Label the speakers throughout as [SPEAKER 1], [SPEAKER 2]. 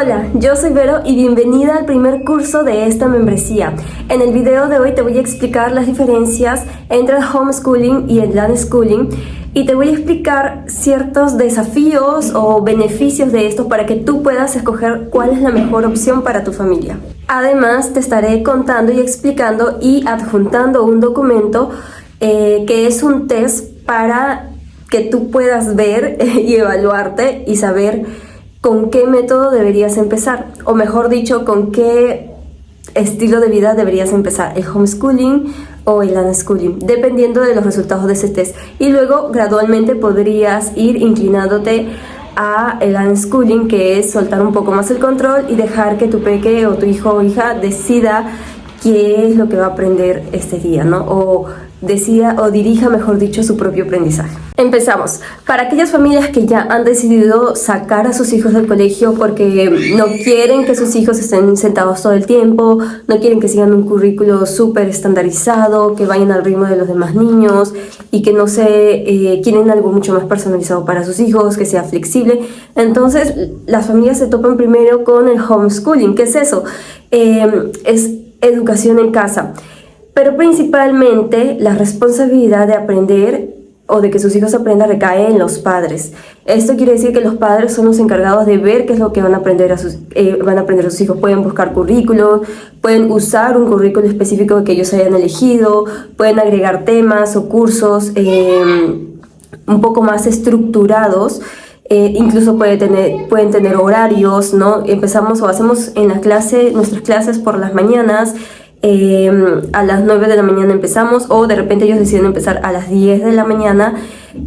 [SPEAKER 1] Hola, yo soy Vero y bienvenida al primer curso de esta membresía. En el video de hoy te voy a explicar las diferencias entre el homeschooling y el unschooling y te voy a explicar ciertos desafíos o beneficios de esto para que tú puedas escoger cuál es la mejor opción para tu familia. Además, te estaré contando y explicando y adjuntando un documento que es un test para que tú puedas ver y evaluarte y saber con qué método deberías empezar, o mejor dicho, con qué estilo de vida deberías empezar, el homeschooling o el unschooling, dependiendo de los resultados de ese test. Y luego gradualmente podrías ir inclinándote a el unschooling, que es soltar un poco más el control y dejar que tu peque o tu hijo o hija decida qué es lo que va a aprender este día, ¿no? O decida o dirija, mejor dicho, su propio aprendizaje. Empezamos. Para aquellas familias que ya han decidido sacar a sus hijos del colegio porque no quieren que sus hijos estén sentados todo el tiempo, no quieren que sigan un currículo súper estandarizado, que vayan al ritmo de los demás niños y que no quieren algo mucho más personalizado para sus hijos, que sea flexible. Entonces, las familias se topan primero con el homeschooling. ¿Qué es eso? Es educación en casa. Pero principalmente la responsabilidad de aprender o de que sus hijos aprendan recae en los padres. Esto quiere decir que los padres son los encargados de ver qué es lo que van a aprender sus hijos. Pueden buscar currículos, pueden usar un currículo específico que ellos hayan elegido, pueden agregar temas o cursos un poco más estructurados. Incluso pueden tener horarios, ¿no? Hacemos en nuestras clases por las mañanas. A las 9 de la mañana empezamos, o de repente ellos deciden empezar a las 10 de la mañana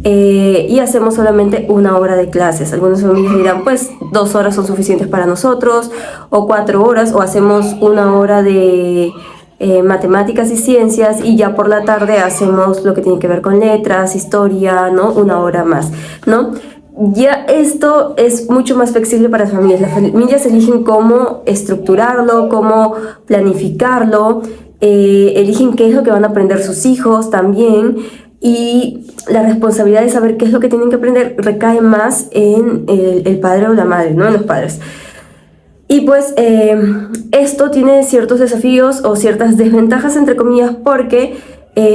[SPEAKER 1] y hacemos solamente 1 hora de clases. Algunas familias dirán, pues 2 horas son suficientes para nosotros, o 4 horas, o hacemos 1 hora de matemáticas y ciencias, y ya por la tarde hacemos lo que tiene que ver con letras, historia, ¿no? 1 hora más, ¿no? Ya esto es mucho más flexible para las familias. Las familias eligen cómo estructurarlo, cómo planificarlo, eligen qué es lo que van a aprender sus hijos también, y la responsabilidad de saber qué es lo que tienen que aprender recae más en el padre o la madre, ¿no? En los padres. Y pues esto tiene ciertos desafíos o ciertas desventajas, entre comillas, porque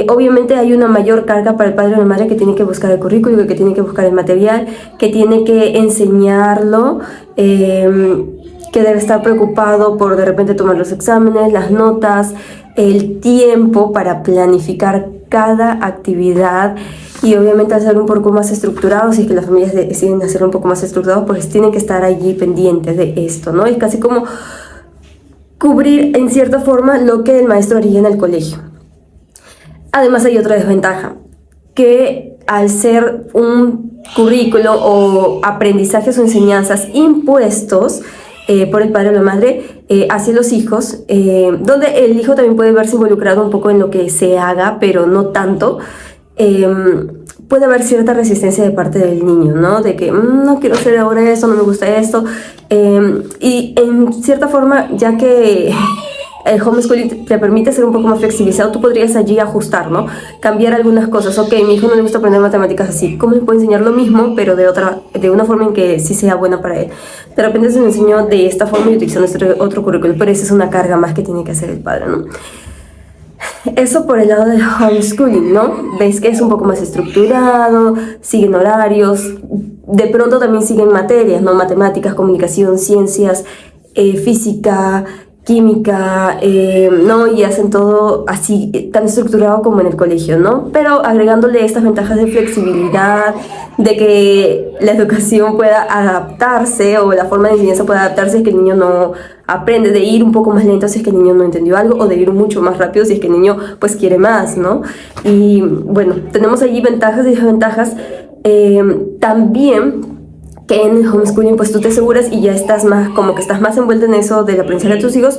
[SPEAKER 1] obviamente hay una mayor carga para el padre o la madre, que tiene que buscar el currículo, que tiene que buscar el material, que tiene que enseñarlo, que debe estar preocupado por de repente tomar los exámenes, las notas, el tiempo para planificar cada actividad, y obviamente hacer un poco más estructurado. Si es que las familias deciden hacerlo un poco más estructurado, pues tienen que estar allí pendientes de esto, ¿no? Es casi como cubrir en cierta forma lo que el maestro haría en el colegio. Además hay otra desventaja, que al ser un currículo o aprendizajes o enseñanzas impuestos por el padre o la madre hacia los hijos, donde el hijo también puede verse involucrado un poco en lo que se haga, pero no tanto, puede haber cierta resistencia de parte del niño, ¿no? De que no quiero hacer ahora esto, no me gusta esto, y en cierta forma, ya que el homeschooling te permite ser un poco más flexibilizado, tú podrías allí ajustar, ¿no? Cambiar algunas cosas. Ok, mi hijo no le gusta aprender matemáticas así, ¿cómo le puedo enseñar lo mismo, pero de una forma en que sí sea buena para él? De repente se le enseñó de esta forma y utilizando otro currículo, pero esa es una carga más que tiene que hacer el padre, ¿no? Eso por el lado del homeschooling, ¿no? Ves que es un poco más estructurado, siguen horarios, de pronto también siguen materias, ¿no? Matemáticas, comunicación, ciencias, física, química, ¿no? Y hacen todo así, tan estructurado como en el colegio, ¿no? Pero agregándole estas ventajas de flexibilidad, de que la educación pueda adaptarse, o la forma de enseñanza pueda adaptarse, es que el niño no aprende, de ir un poco más lento si es que el niño no entendió algo, o de ir mucho más rápido si es que el niño pues quiere más, ¿no? Y bueno, tenemos allí ventajas y desventajas. También que en el homeschooling pues tú te aseguras y ya estás más envuelta en eso del aprendizaje de tus hijos.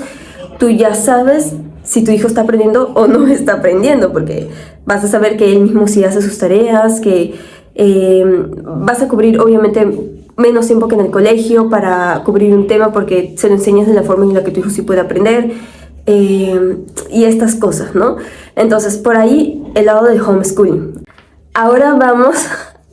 [SPEAKER 1] Tú ya sabes si tu hijo está aprendiendo o no está aprendiendo, porque vas a saber que él mismo sí hace sus tareas, que vas a cubrir obviamente menos tiempo que en el colegio para cubrir un tema, porque se lo enseñas de la forma en la que tu hijo sí puede aprender, y estas cosas, ¿no? Entonces, por ahí el lado del homeschooling. Ahora vamos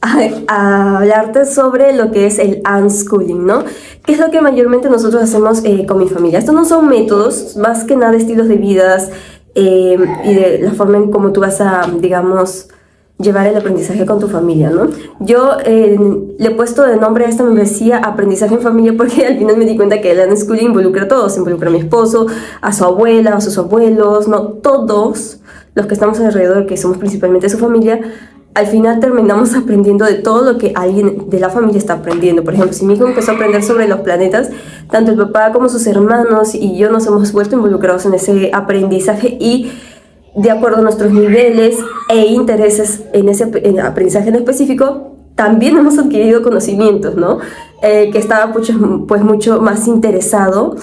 [SPEAKER 1] a hablarte sobre lo que es el unschooling, ¿no? ¿Qué es lo que mayormente nosotros hacemos con mi familia? Estos no son métodos, más que nada estilos de vidas y de la forma en cómo tú vas a, digamos, llevar el aprendizaje con tu familia, ¿no? Yo le he puesto de nombre a esta membresía aprendizaje en familia porque al final me di cuenta que el unschooling involucra a todos, involucra a mi esposo, a su abuela, a sus abuelos, ¿no? Todos los que estamos alrededor, que somos principalmente su familia, al final terminamos aprendiendo de todo lo que alguien de la familia está aprendiendo. Por ejemplo, si mi hijo empezó a aprender sobre los planetas, tanto el papá como sus hermanos y yo nos hemos vuelto involucrados en ese aprendizaje y de acuerdo a nuestros niveles e intereses en ese aprendizaje en específico, también hemos adquirido conocimientos, ¿no? Que estaba pues mucho más interesado,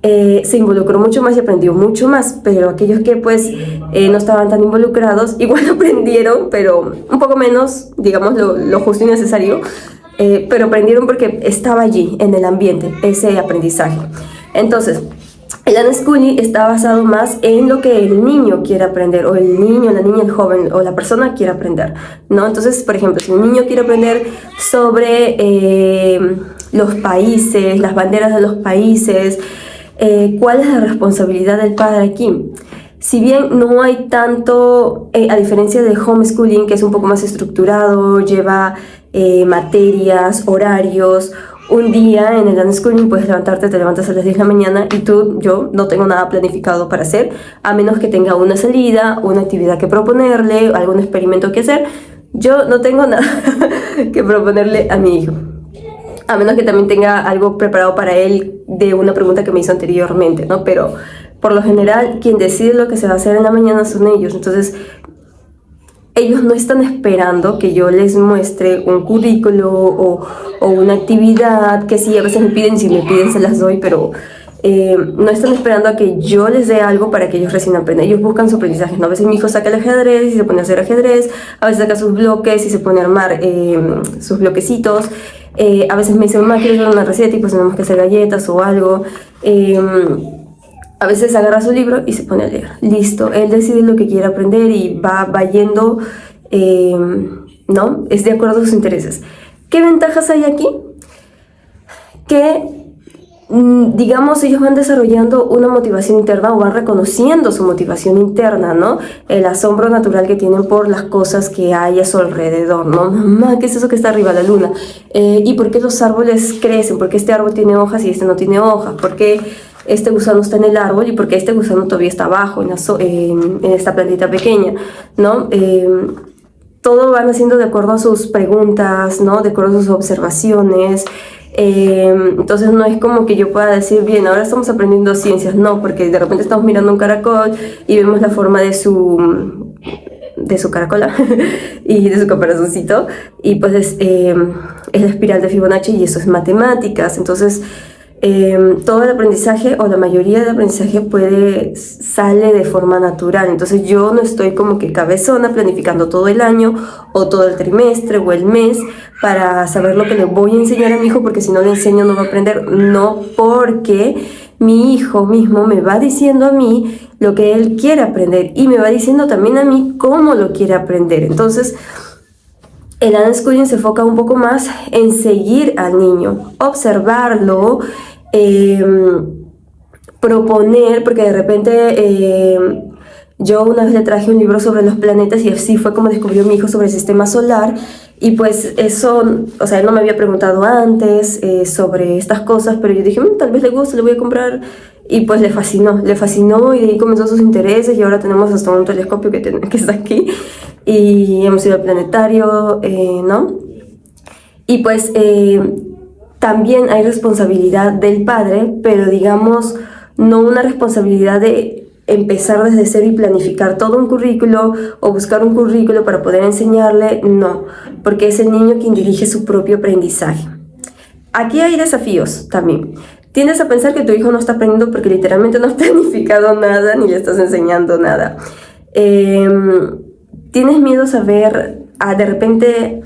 [SPEAKER 1] se involucró mucho más y aprendió mucho más, pero aquellos que pues no estaban tan involucrados, igual aprendieron, pero un poco menos, digamos, lo justo y necesario, pero aprendieron porque estaba allí, en el ambiente, ese aprendizaje. Entonces, el unschooling está basado más en lo que el niño quiere aprender, o el niño, la niña, el joven, o la persona quiere aprender, ¿no? Entonces, por ejemplo, si un niño quiere aprender sobre los países, las banderas de los países, ¿cuál es la responsabilidad del padre aquí? Si bien no hay tanto, a diferencia del homeschooling, que es un poco más estructurado, lleva materias, horarios. Un día en el unschooling puedes levantarte, te levantas a las 10 de la mañana y yo no tengo nada planificado para hacer, a menos que tenga una salida, una actividad que proponerle, algún experimento que hacer. Yo no tengo nada que proponerle a mi hijo, a menos que también tenga algo preparado para él de una pregunta que me hizo anteriormente, ¿no? Pero por lo general, quien decide lo que se va a hacer en la mañana son ellos. Entonces, ellos no están esperando que yo les muestre un currículo o una actividad, que sí, a veces me piden, si me piden se las doy, pero no están esperando a que yo les dé algo para que ellos recién aprendan. Ellos buscan su aprendizaje, ¿no? A veces mi hijo saca el ajedrez y se pone a hacer ajedrez, a veces saca sus bloques y se pone a armar sus bloquecitos, a veces me dice, mamá, quiero hacer una receta y pues tenemos que hacer galletas o algo. A veces agarra su libro y se pone a leer. Listo, él decide lo que quiere aprender y va yendo, ¿no? Es de acuerdo a sus intereses. ¿Qué ventajas hay aquí? Que, digamos, ellos van desarrollando una motivación interna o van reconociendo su motivación interna, ¿no? El asombro natural que tienen por las cosas que hay a su alrededor, ¿no? Mamá, ¿qué es eso que está arriba de la luna? ¿Y por qué los árboles crecen? ¿Por qué este árbol tiene hojas y este no tiene hojas? ¿Por qué este gusano está en el árbol y por qué este gusano todavía está abajo en esta plantita pequeña, ¿no? Todo van haciendo de acuerdo a sus preguntas, ¿no? De acuerdo a sus observaciones. Entonces no es como que yo pueda decir, bien, ahora estamos aprendiendo ciencias, no, porque de repente estamos mirando un caracol y vemos la forma de su caracola y de su caparazoncito, y pues es la espiral de Fibonacci y eso es matemáticas. Entonces todo el aprendizaje o la mayoría del aprendizaje sale de forma natural. Entonces yo no estoy como que cabezona planificando todo el año o todo el trimestre o el mes para saber lo que le voy a enseñar a mi hijo, porque si no le enseño no va a aprender. No, porque mi hijo mismo me va diciendo a mí lo que él quiere aprender y me va diciendo también a mí cómo lo quiere aprender. Entonces el unschooling se enfoca un poco más en seguir al niño, observarlo, proponer, porque de repente yo una vez le traje un libro sobre los planetas y así fue como descubrió mi hijo sobre el sistema solar, y pues eso, o sea, él no me había preguntado antes sobre estas cosas, pero yo dije, tal vez le gusta, le voy a comprar, y pues le fascinó y de ahí comenzó sus intereses y ahora tenemos hasta un telescopio que está aquí y hemos ido al planetario, ¿no? Y pues también hay responsabilidad del padre, pero digamos, no una responsabilidad de empezar desde cero y planificar todo un currículo o buscar un currículo para poder enseñarle, no, porque es el niño quien dirige su propio aprendizaje. Aquí hay desafíos también. Tiendes a pensar que tu hijo no está aprendiendo porque literalmente no has planificado nada ni le estás enseñando nada. Tienes miedo a saber, de repente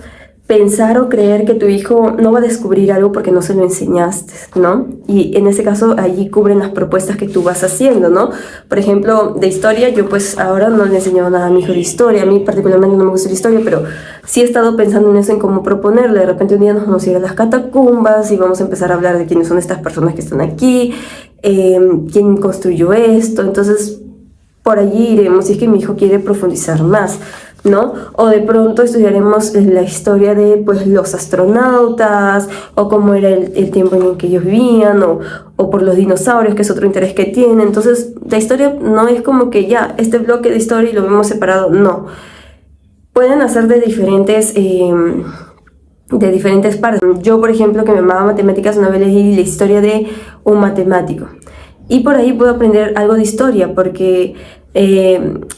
[SPEAKER 1] pensar o creer que tu hijo no va a descubrir algo porque no se lo enseñaste, ¿no? Y en ese caso allí cubren las propuestas que tú vas haciendo, ¿no? Por ejemplo, de historia, yo pues ahora no le he enseñado nada a mi hijo de historia, a mí particularmente no me gusta la historia, pero sí he estado pensando en eso, en cómo proponerle. De repente un día nos vamos a ir a las catacumbas y vamos a empezar a hablar de quiénes son estas personas que están aquí, quién construyó esto. Entonces por allí iremos si es que mi hijo quiere profundizar más, ¿no? O de pronto estudiaremos la historia de pues los astronautas, o cómo era el tiempo en el que ellos vivían, o por los dinosaurios, que es otro interés que tiene. Entonces la historia no es como que ya, este bloque de historia y lo vemos separado, no. Pueden hacer de diferentes partes. Yo, por ejemplo, que me amaba matemáticas, una vez leí la historia de un matemático. Y por ahí puedo aprender algo de historia, porque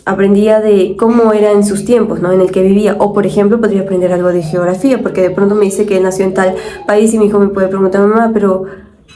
[SPEAKER 1] aprendía de cómo era en sus tiempos, ¿no? En el que vivía. O, por ejemplo, podría aprender algo de geografía, porque de pronto me dice que él nació en tal país y mi hijo me puede preguntar, mamá, pero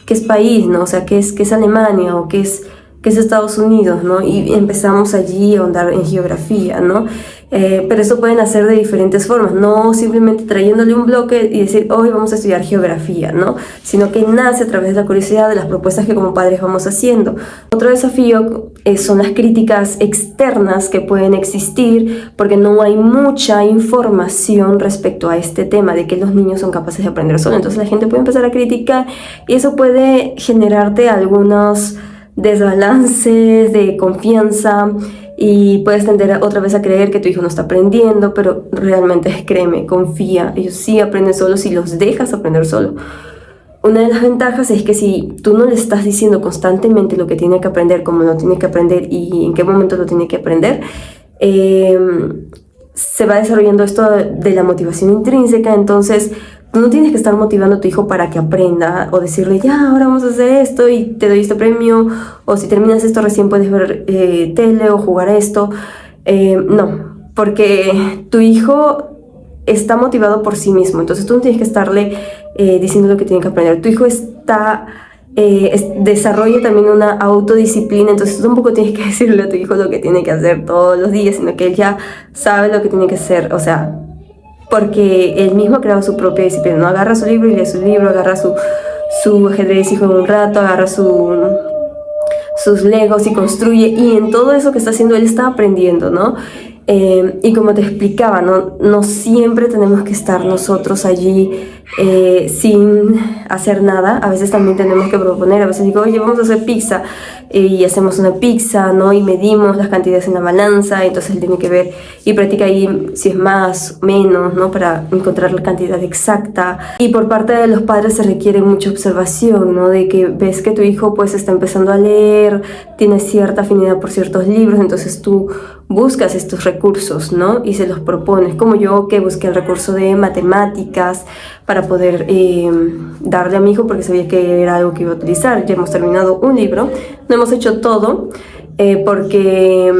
[SPEAKER 1] ¿qué es país, no? O sea, ¿qué es Alemania? ¿O qué es Estados Unidos, no? Y empezamos allí a ahondar en geografía, ¿no? Pero eso pueden hacer de diferentes formas, no simplemente trayéndole un bloque y decir, hoy vamos a estudiar geografía, ¿no? Sino que nace a través de la curiosidad de las propuestas que como padres vamos haciendo. Otro desafío son las críticas externas que pueden existir, porque no hay mucha información respecto a este tema de que los niños son capaces de aprender solo. Entonces la gente puede empezar a criticar y eso puede generarte algunos desbalances de confianza, y puedes tender otra vez a creer que tu hijo no está aprendiendo, pero realmente créeme, confía, ellos sí aprenden solos si los dejas aprender solo. Una de las ventajas es que si tú no le estás diciendo constantemente lo que tiene que aprender, cómo lo tiene que aprender y en qué momento lo tiene que aprender, se va desarrollando esto de la motivación intrínseca. Entonces tú no tienes que estar motivando a tu hijo para que aprenda o decirle, ya, ahora vamos a hacer esto y te doy este premio, o si terminas esto recién puedes ver tele o jugar a esto. No, porque tu hijo está motivado por sí mismo, entonces tú no tienes que estarle diciendo lo que tiene que aprender. Tu hijo desarrolla también una autodisciplina, entonces tú tampoco tienes que decirle a tu hijo lo que tiene que hacer todos los días, sino que él ya sabe lo que tiene que hacer, o sea, porque él mismo ha creado su propia disciplina, ¿no? Agarra su libro y lee su libro, agarra su ajedrez y juega un rato, agarra sus legos y construye, y en todo eso que está haciendo él está aprendiendo, ¿no? Y como te explicaba, no siempre tenemos que estar nosotros allí sin hacer nada. A veces también tenemos que proponer. A veces digo, oye, vamos a hacer pizza, y hacemos una pizza, ¿no? Y medimos las cantidades en la balanza, entonces él tiene que ver y practica ahí si es más o menos, ¿no? Para encontrar la cantidad exacta. Y por parte de los padres se requiere mucha observación, ¿no? De que ves que tu hijo pues está empezando a leer, tiene cierta afinidad por ciertos libros, entonces tú buscas estos recursos, ¿no? Y se los propones, como yo que busqué el recurso de matemáticas para poder darle a mi hijo, porque sabía que era algo que iba a utilizar. Ya hemos terminado un libro, no hemos hecho todo, porque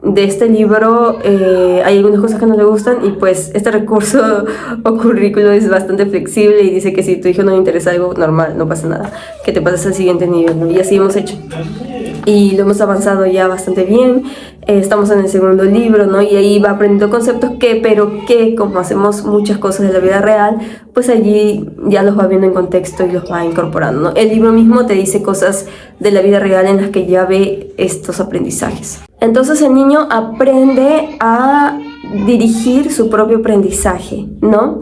[SPEAKER 1] de este libro hay algunas cosas que no le gustan, y pues este recurso o currículo es bastante flexible y dice que si tu hijo no le interesa algo, normal, no pasa nada, que te pases al siguiente nivel, ¿no? Y así hemos hecho. Y lo hemos avanzado ya bastante bien. Estamos en el segundo libro, ¿no? Y ahí va aprendiendo conceptos que como hacemos muchas cosas de la vida real, pues allí ya los va viendo en contexto y los va incorporando, ¿no? El libro mismo te dice cosas de la vida real en las que ya ve estos aprendizajes. Entonces el niño aprende a dirigir su propio aprendizaje, ¿no?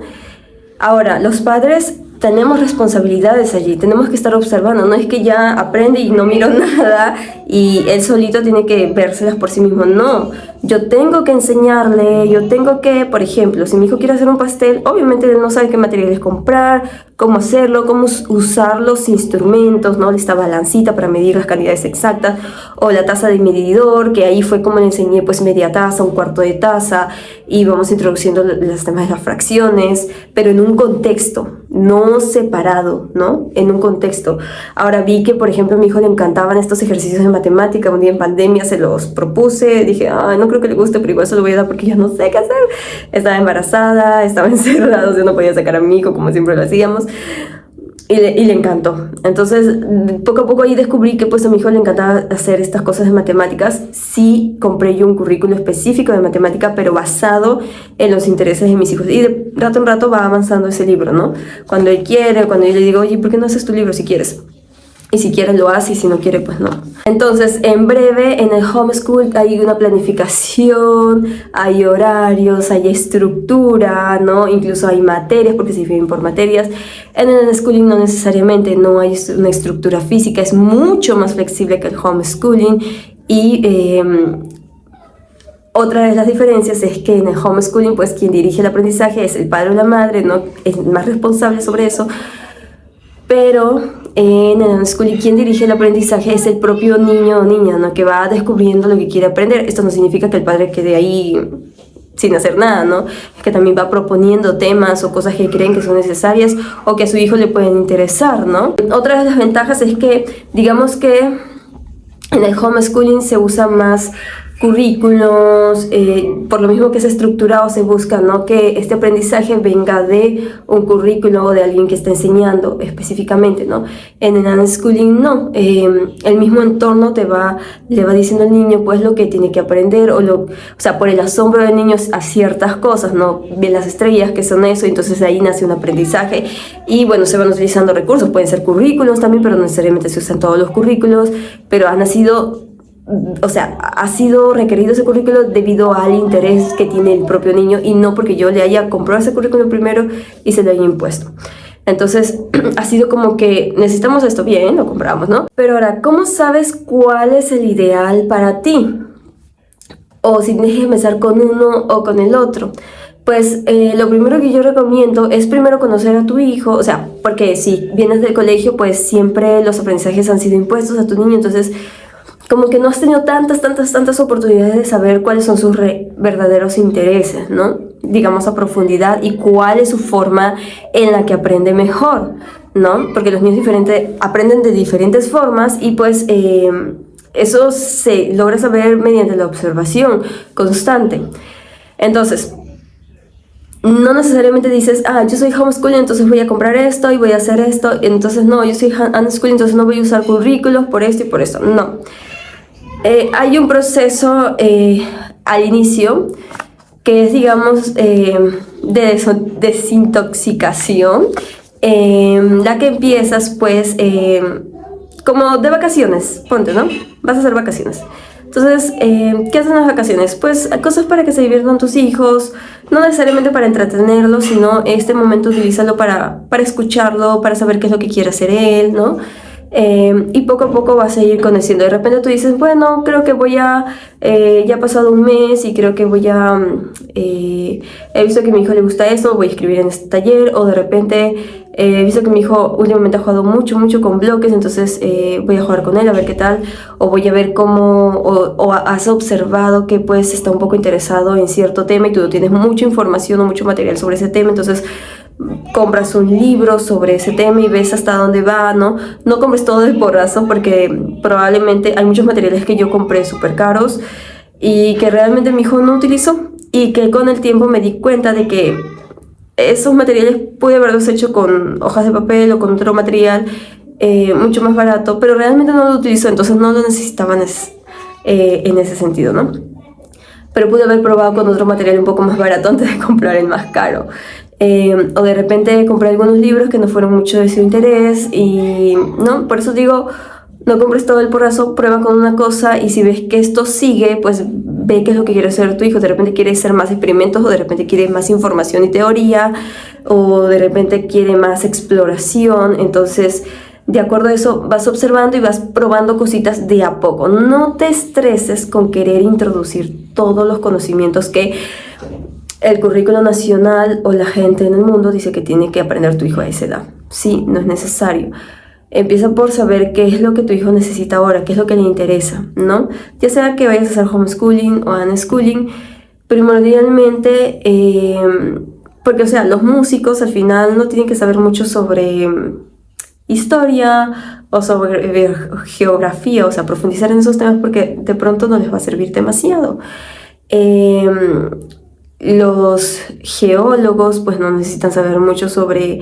[SPEAKER 1] Ahora, los padres tenemos responsabilidades allí, tenemos que estar observando, no es que ya aprende y no miro nada y él solito tiene que vérselas por sí mismo, no, yo tengo que enseñarle, yo tengo que, por ejemplo, si mi hijo quiere hacer un pastel, obviamente él no sabe qué materiales comprar, cómo hacerlo, cómo usar los instrumentos, ¿no? Esta balancita para medir las cantidades exactas, o la taza de medidor, que ahí fue como le enseñé, pues media taza, un cuarto de taza, y vamos introduciendo los temas de las fracciones, pero en un contexto, no separado, ¿no? En un contexto. Ahora vi que, por ejemplo, a mi hijo le encantaban estos ejercicios de matemática. Un día en pandemia se los propuse, dije, no creo que le guste, pero igual se lo voy a dar porque ya no sé qué hacer. Estaba embarazada, estaba encerrada, o sea, no podía sacar a mi hijo como siempre lo hacíamos. y le encantó. Entonces, poco a poco ahí descubrí que pues a mi hijo le encantaba hacer estas cosas de matemáticas. Sí, compré yo un currículo específico de matemática, pero basado en los intereses de mis hijos. Y de rato en rato va avanzando ese libro, ¿no? Cuando él quiere, cuando yo le digo, oye, ¿por qué no haces tu libro si quieres? Y si quiere lo hace y si no quiere pues no. Entonces, en breve, en el homeschool hay una planificación, hay horarios, hay estructura, ¿no? Incluso hay materias porque se dividen por materias. En el unschooling no necesariamente, no hay una estructura física, es mucho más flexible que el homeschooling. Y otra de las diferencias es que en el homeschooling pues quien dirige el aprendizaje es el padre o la madre, ¿no? Es más responsable sobre eso. Pero en el unschooling quien dirige el aprendizaje es el propio niño o niña, ¿no? Que va descubriendo lo que quiere aprender. Esto no significa que el padre quede ahí sin hacer nada, ¿no? Es que también va proponiendo temas o cosas que creen que son necesarias o que a su hijo le pueden interesar, ¿no? Otra de las ventajas es que, digamos que en el homeschooling se usa más currículos, por lo mismo que es estructurado, se busca, ¿no? Que este aprendizaje venga de un currículo o de alguien que está enseñando específicamente, ¿no? En el unschooling no, el mismo entorno le va diciendo al niño pues lo que tiene que aprender o sea, por el asombro del niño a ciertas cosas, ¿no? Ve las estrellas que son eso, entonces ahí nace un aprendizaje y bueno, se van utilizando recursos, pueden ser currículos también, pero no necesariamente se usan todos los currículos, pero ha sido requerido ese currículo debido al interés que tiene el propio niño y no porque yo le haya comprado ese currículo primero y se lo haya impuesto. Entonces, ha sido como que necesitamos esto, bien, lo compramos, ¿no? Pero ahora, ¿cómo sabes cuál es el ideal para ti? O si tienes que empezar con uno o con el otro. Pues lo primero que yo recomiendo es primero conocer a tu hijo, o sea, porque si vienes del colegio, pues siempre los aprendizajes han sido impuestos a tu niño, entonces como que no has tenido tantas oportunidades de saber cuáles son sus verdaderos intereses, ¿no? Digamos a profundidad y cuál es su forma en la que aprende mejor, ¿no? Porque los niños aprenden de diferentes formas y pues eso se logra saber mediante la observación constante. Entonces, no necesariamente dices, yo soy homeschooling, entonces voy a comprar esto y voy a hacer esto. Entonces, no, yo soy unschooling, entonces no voy a usar currículos por esto y por esto. No. Hay un proceso al inicio que es, digamos, de desintoxicación, la que empiezas, pues, como de vacaciones, ponte, ¿no? Vas a hacer vacaciones. Entonces, ¿qué hacen en las vacaciones? Pues cosas para que se diviertan tus hijos, no necesariamente para entretenerlos, sino este momento utilízalo para escucharlo, para saber qué es lo que quiere hacer él, ¿no? Y poco a poco vas a ir conociendo. De repente tú dices, bueno, creo que ya ha pasado un mes y creo que he visto que a mi hijo le gusta esto, voy a escribir en este taller, o de repente he visto que mi hijo últimamente ha jugado mucho con bloques, entonces voy a jugar con él a ver qué tal, o voy a ver cómo, o has observado que pues está un poco interesado en cierto tema y tú tienes mucha información o mucho material sobre ese tema, entonces compras un libro sobre ese tema y ves hasta dónde va, ¿no? No compres todo de porrazo porque probablemente hay muchos materiales que yo compré súper caros y que realmente mi hijo no utilizó y que con el tiempo me di cuenta de que esos materiales pude haberlos hecho con hojas de papel o con otro material mucho más barato, pero realmente no lo utilizó, entonces no lo necesitaban en ese sentido, ¿no? Pero pude haber probado con otro material un poco más barato antes de comprar el más caro. O de repente compré algunos libros que no fueron mucho de su interés y no, por eso digo, no compres todo el porrazo, prueba con una cosa y si ves que esto sigue, pues ve qué es lo que quiere hacer tu hijo. De repente quiere hacer más experimentos o de repente quiere más información y teoría o de repente quiere más exploración, entonces de acuerdo a eso vas observando y vas probando cositas de a poco. No te estreses con querer introducir todos los conocimientos que el currículo nacional o la gente en el mundo dice que tiene que aprender tu hijo a esa edad. Sí, no es necesario. Empieza por saber qué es lo que tu hijo necesita ahora, qué es lo que le interesa, ¿no? Ya sea que vayas a hacer homeschooling o unschooling, primordialmente, porque, o sea, los músicos al final no tienen que saber mucho sobre historia o sobre geografía, o sea, profundizar en esos temas porque de pronto no les va a servir demasiado. Los geólogos pues no necesitan saber mucho sobre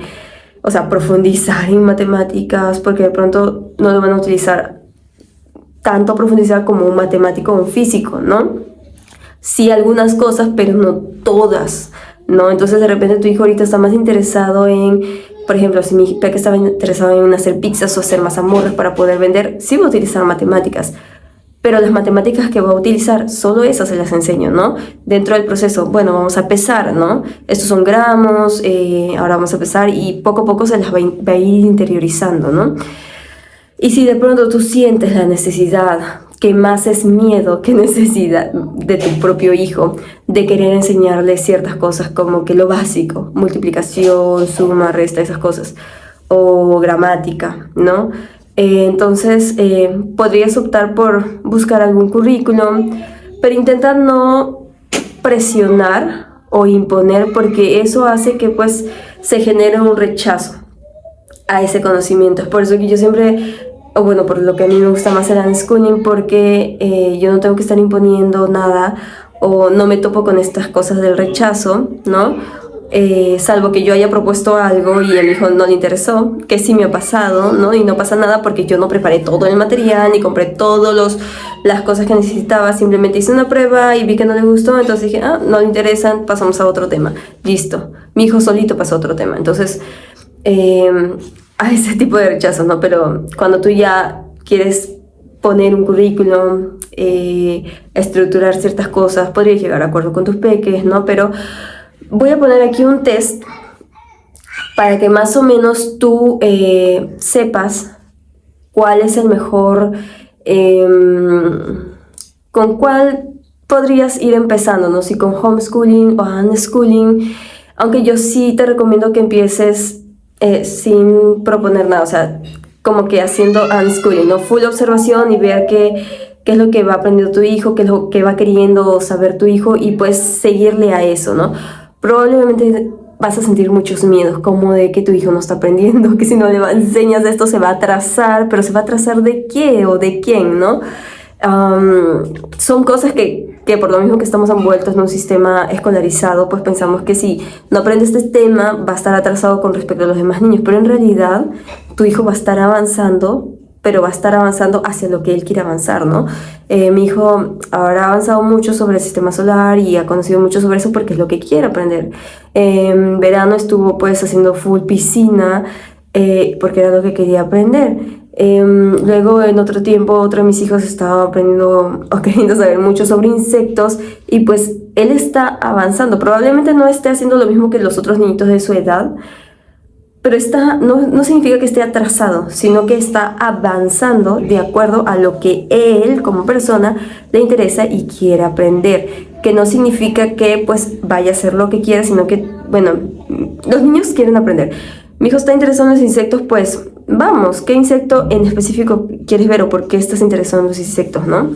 [SPEAKER 1] o sea, profundizar en matemáticas, porque de pronto no lo van a utilizar tanto a profundizar como un matemático o un físico, ¿no? Sí, algunas cosas, pero no todas, ¿no? Entonces de repente tu hijo ahorita está más interesado en, por ejemplo, si mi peque estaba interesado en hacer pizzas o hacer mazamorras para poder vender, sí va a utilizar matemáticas. Pero las matemáticas que va a utilizar, solo esas se las enseño, ¿no? Dentro del proceso, bueno, vamos a pesar, ¿no? Estos son gramos, ahora vamos a pesar y poco a poco se las va a ir interiorizando, ¿no? Y si de pronto tú sientes la necesidad, que más es miedo que necesidad de tu propio hijo, de querer enseñarle ciertas cosas como que lo básico, multiplicación, suma, resta, esas cosas, o gramática, ¿no? Entonces podrías optar por buscar algún currículum, pero intenta no presionar o imponer, porque eso hace que pues se genere un rechazo a ese conocimiento. Es por eso que yo siempre, o bueno, por lo que a mí me gusta más el unschooling, porque yo no tengo que estar imponiendo nada o no me topo con estas cosas del rechazo, ¿no? Salvo que yo haya propuesto algo y a mi hijo no le interesó, que sí me ha pasado, ¿no? Y no pasa nada porque yo no preparé todo el material ni compré todas las cosas que necesitaba, simplemente hice una prueba y vi que no le gustó, entonces dije, no le interesan, pasamos a otro tema, listo. Mi hijo solito pasó a otro tema, entonces a ese tipo de rechazo, ¿no? Pero cuando tú ya quieres poner un currículum, estructurar ciertas cosas, podrías llegar a acuerdo con tus peques, ¿no? Pero voy a poner aquí un test para que más o menos tú sepas cuál es el mejor, con cuál podrías ir empezando, ¿no? Si con homeschooling o unschooling, aunque yo sí te recomiendo que empieces sin proponer nada, o sea, como que haciendo unschooling, ¿no? Full observación y ver qué es lo que va aprendiendo tu hijo, qué es lo que va queriendo saber tu hijo y pues seguirle a eso, ¿no? Probablemente vas a sentir muchos miedos, como de que tu hijo no está aprendiendo, que si no le enseñas esto se va a atrasar, pero ¿se va a atrasar de qué o de quién, no? Son cosas que por lo mismo que estamos envueltos en un sistema escolarizado, pues pensamos que si no aprende este tema va a estar atrasado con respecto a los demás niños, pero en realidad tu hijo va a estar avanzando, pero va a estar avanzando hacia lo que él quiere avanzar, ¿no? Mi hijo ahora ha avanzado mucho sobre el sistema solar y ha conocido mucho sobre eso porque es lo que quiere aprender. En verano estuvo pues haciendo full piscina porque era lo que quería aprender. Luego en otro tiempo otro de mis hijos estaba aprendiendo o queriendo saber mucho sobre insectos y pues él está avanzando. Probablemente no esté haciendo lo mismo que los otros niñitos de su edad, pero no significa que esté atrasado, sino que está avanzando de acuerdo a lo que él como persona le interesa y quiere aprender, que no significa que pues vaya a hacer lo que quiera, sino que, bueno, los niños quieren aprender. Mi hijo está interesado en los insectos, pues vamos, ¿qué insecto en específico quieres ver o por qué estás interesado en los insectos, no?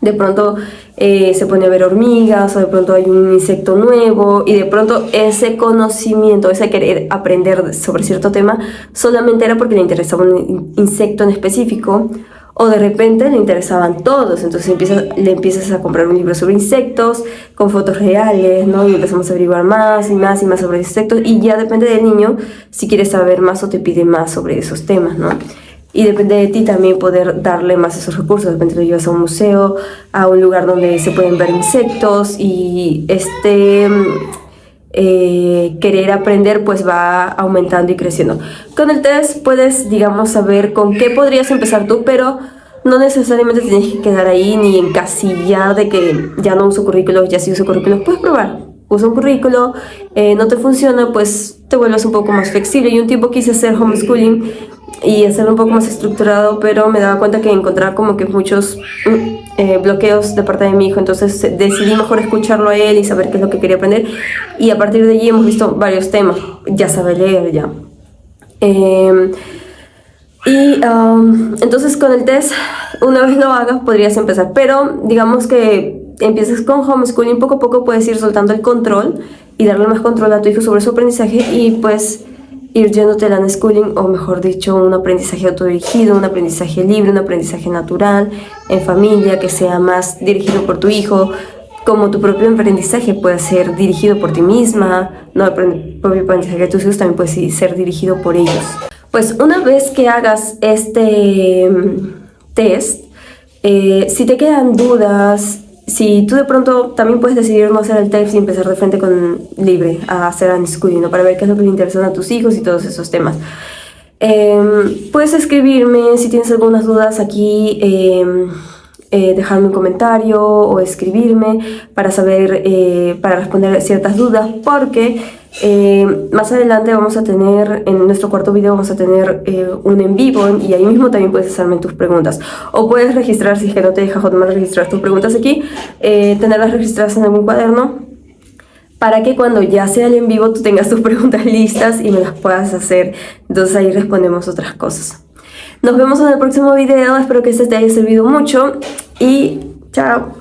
[SPEAKER 1] De pronto se pone a ver hormigas o de pronto hay un insecto nuevo y de pronto ese conocimiento, ese querer aprender sobre cierto tema solamente era porque le interesaba un insecto en específico o de repente le interesaban todos, entonces le empiezas a comprar un libro sobre insectos con fotos reales, ¿no? Y empezamos a averiguar más y más y más sobre insectos y ya depende del niño si quiere saber más o te pide más sobre esos temas, ¿no? Y depende de ti también poder darle más esos recursos. De repente lo llevas a un museo, a un lugar donde se pueden ver insectos y querer aprender pues va aumentando y creciendo. Con el test puedes, digamos, saber con qué podrías empezar tú, pero no necesariamente tienes que quedar ahí ni encasillar de que ya no uso currículos, ya sí uso currículos. Puedes probar, usa un currículo, no te funciona, pues te vuelves un poco más flexible. Yo un tiempo quise hacer homeschooling y hacerlo un poco más estructurado, pero me daba cuenta que encontraba como que muchos bloqueos de parte de mi hijo, entonces decidí mejor escucharlo a él y saber qué es lo que quería aprender y a partir de allí hemos visto varios temas, ya sabe leer ya. Entonces con el test, una vez lo hagas podrías empezar, pero digamos que empieces con homeschooling, poco a poco puedes ir soltando el control y darle más control a tu hijo sobre su aprendizaje y pues ir yéndote al unschooling, o mejor dicho, un aprendizaje autodirigido, un aprendizaje libre, un aprendizaje natural, en familia, que sea más dirigido por tu hijo, como tu propio aprendizaje puede ser dirigido por ti misma, no propio aprendizaje de tus hijos también puede ser dirigido por ellos. Pues una vez que hagas este test, si te quedan dudas, si tú de pronto también puedes decidir no hacer el test y empezar de frente con libre a hacer unschooling, ¿no? Para ver qué es lo que le interesan a tus hijos y todos esos temas. Puedes escribirme si tienes algunas dudas aquí, dejarme un comentario o escribirme para saber, para responder ciertas dudas, porque más adelante vamos a tener, en nuestro cuarto video vamos a tener un en vivo y ahí mismo también puedes hacerme tus preguntas. O puedes registrar, si es que no te deja Hotmart registrar tus preguntas aquí, tenerlas registradas en algún cuaderno, para que cuando ya sea el en vivo tú tengas tus preguntas listas y me las puedas hacer. Entonces ahí respondemos otras cosas. Nos vemos en el próximo video, espero que este te haya servido mucho y chao.